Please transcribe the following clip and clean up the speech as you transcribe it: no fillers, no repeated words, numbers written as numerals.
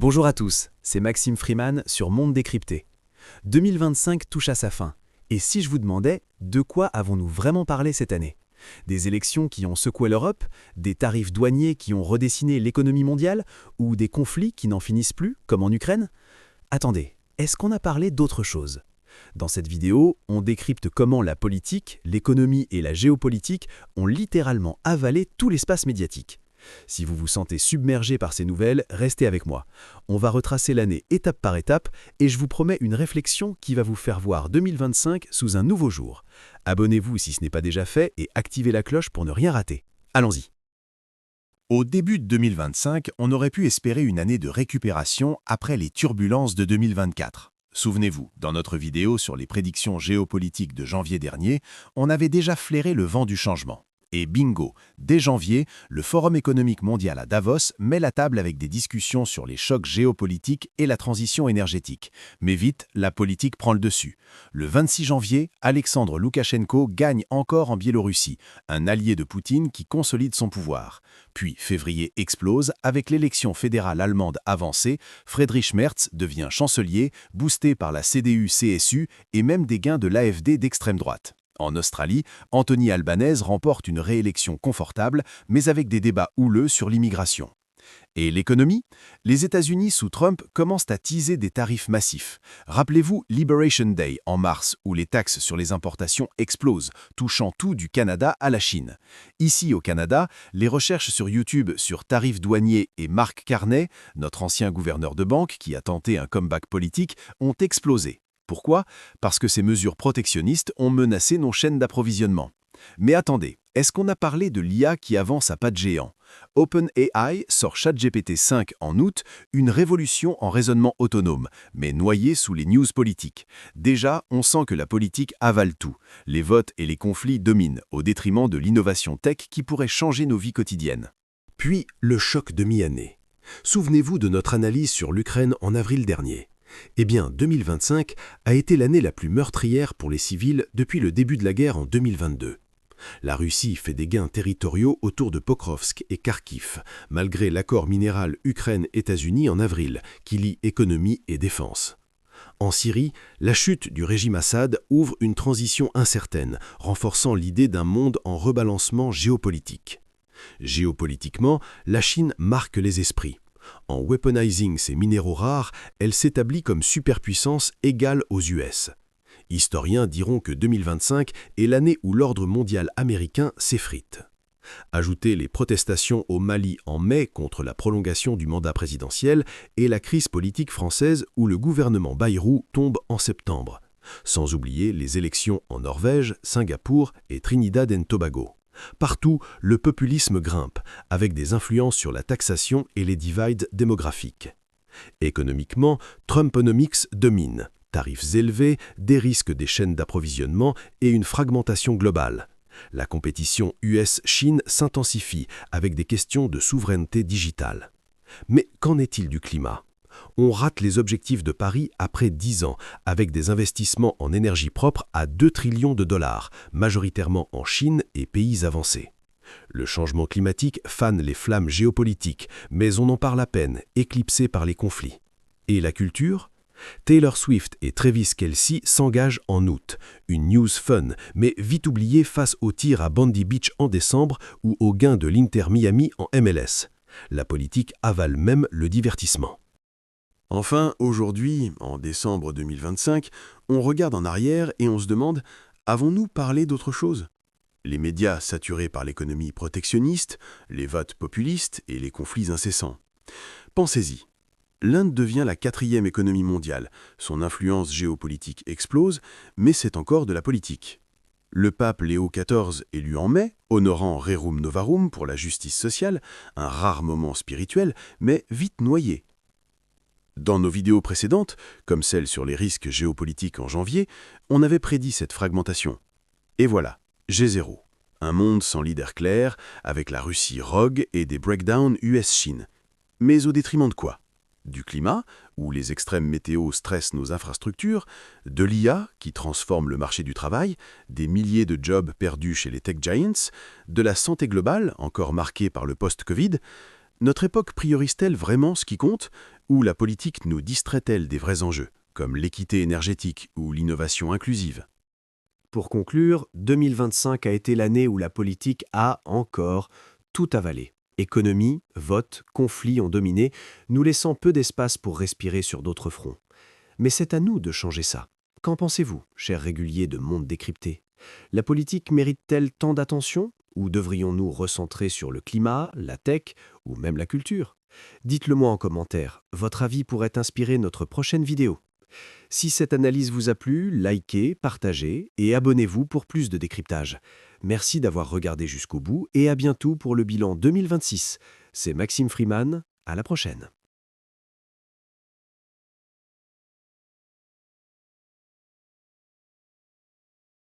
Bonjour à tous, c'est Maxime Freeman sur Monde Décrypté. 2025 touche à sa fin, et si je vous demandais, de quoi avons-nous vraiment parlé cette année? Des élections qui ont secoué l'Europe, des tarifs douaniers qui ont redessiné l'économie mondiale, ou des conflits qui n'en finissent plus, comme en Ukraine? Attendez, est-ce qu'on a parlé d'autre chose? Dans cette vidéo, on décrypte comment la politique, l'économie et la géopolitique ont littéralement avalé tout l'espace médiatique. Si vous vous sentez submergé par ces nouvelles, restez avec moi. On va retracer l'année étape par étape et je vous promets une réflexion qui va vous faire voir 2025 sous un nouveau jour. Abonnez-vous si ce n'est pas déjà fait et activez la cloche pour ne rien rater. Allons-y. Au début de 2025, on aurait pu espérer une année de récupération après les turbulences de 2024. Souvenez-vous, dans notre vidéo sur les prédictions géopolitiques de janvier dernier, on avait déjà flairé le vent du changement. Et bingo, dès janvier, le Forum économique mondial à Davos met la table avec des discussions sur les chocs géopolitiques et la transition énergétique. Mais vite, la politique prend le dessus. Le 26 janvier, Alexandre Loukachenko gagne encore en Biélorussie, un allié de Poutine qui consolide son pouvoir. Puis février explose avec l'élection fédérale allemande avancée, Friedrich Merz devient chancelier, boosté par la CDU-CSU et même des gains de l'AfD d'extrême droite. En Australie, Anthony Albanese remporte une réélection confortable, mais avec des débats houleux sur l'immigration. Et l'économie? Les États-Unis sous Trump commencent à teaser des tarifs massifs. Rappelez-vous Liberation Day en mars, où les taxes sur les importations explosent, touchant tout du Canada à la Chine. Ici au Canada, les recherches sur YouTube sur tarifs douaniers et Mark Carney, notre ancien gouverneur de banque qui a tenté un comeback politique, ont explosé. Pourquoi? Parce que ces mesures protectionnistes ont menacé nos chaînes d'approvisionnement. Mais attendez, est-ce qu'on a parlé de l'IA qui avance à pas de géant? OpenAI sort ChatGPT 5 en août, une révolution en raisonnement autonome, mais noyée sous les news politiques. Déjà, on sent que la politique avale tout. Les votes et les conflits dominent, au détriment de l'innovation tech qui pourrait changer nos vies quotidiennes. Puis, le choc de mi-année. Souvenez-vous de notre analyse sur l'Ukraine en avril dernier. Eh bien, 2025 a été l'année la plus meurtrière pour les civils depuis le début de la guerre en 2022. La Russie fait des gains territoriaux autour de Pokrovsk et Kharkiv, malgré l'accord minéral Ukraine-États-Unis en avril, qui lie économie et défense. En Syrie, la chute du régime Assad ouvre une transition incertaine, renforçant l'idée d'un monde en rebalancement géopolitique. Géopolitiquement, la Chine marque les esprits. En weaponizing ses minéraux rares, elle s'établit comme superpuissance égale aux US. Historiens diront que 2025 est l'année où l'ordre mondial américain s'effrite. Ajoutez les protestations au Mali en mai contre la prolongation du mandat présidentiel et la crise politique française où le gouvernement Bayrou tombe en septembre. Sans oublier les élections en Norvège, Singapour et Trinidad and Tobago. Partout, le populisme grimpe, avec des influences sur la taxation et les divides démographiques. Économiquement, Trumponomics domine. Tarifs élevés, des risques des chaînes d'approvisionnement et une fragmentation globale. La compétition US-Chine s'intensifie avec des questions de souveraineté digitale. Mais qu'en est-il du climat? On rate les objectifs de Paris après 10 ans, avec des investissements en énergie propre à 2 trillions de dollars, majoritairement en Chine et pays avancés. Le changement climatique fane les flammes géopolitiques, mais on en parle à peine, éclipsé par les conflits. Et la culture? Taylor Swift et Travis Kelce s'engagent en août. Une news fun, mais vite oubliée face au tir à Bondi Beach en décembre ou au gain de l'Inter Miami en MLS. La politique avale même le divertissement. Enfin, aujourd'hui, en décembre 2025, on regarde en arrière et on se demande « avons-nous parlé d'autre chose ?» Les médias saturés par l'économie protectionniste, les votes populistes et les conflits incessants. Pensez-y. L'Inde devient la 4e économie mondiale, son influence géopolitique explose, mais c'est encore de la politique. Le pape Léo XIV, élu en mai, honorant Rerum Novarum pour la justice sociale, un rare moment spirituel, mais vite noyé. Dans nos vidéos précédentes, comme celle sur les risques géopolitiques en janvier, on avait prédit cette fragmentation. Et voilà, G0, un monde sans leader clair, avec la Russie rogue et des breakdowns US-Chine. Mais au détriment de quoi? Du climat, où les extrêmes météo stressent nos infrastructures, de l'IA, qui transforme le marché du travail, des milliers de jobs perdus chez les tech giants, de la santé globale, encore marquée par le post-Covid. Notre époque priorise-t-elle vraiment ce qui compte, Ou la politique nous distrait-elle des vrais enjeux, comme l'équité énergétique ou l'innovation inclusive? Pour conclure, 2025 a été l'année où la politique a, encore, tout avalé. Économie, vote, conflits ont dominé, nous laissant peu d'espace pour respirer sur d'autres fronts. Mais c'est à nous de changer ça. Qu'en pensez-vous, chers réguliers de Monde décrypté? La politique mérite-t-elle tant d'attention? Ou devrions-nous recentrer sur le climat, la tech ou même la culture? Dites-le moi en commentaire, votre avis pourrait inspirer notre prochaine vidéo. Si cette analyse vous a plu, likez, partagez et abonnez-vous pour plus de décryptage. Merci d'avoir regardé jusqu'au bout et à bientôt pour le bilan 2026. C'est Maxime Freeman, à la prochaine.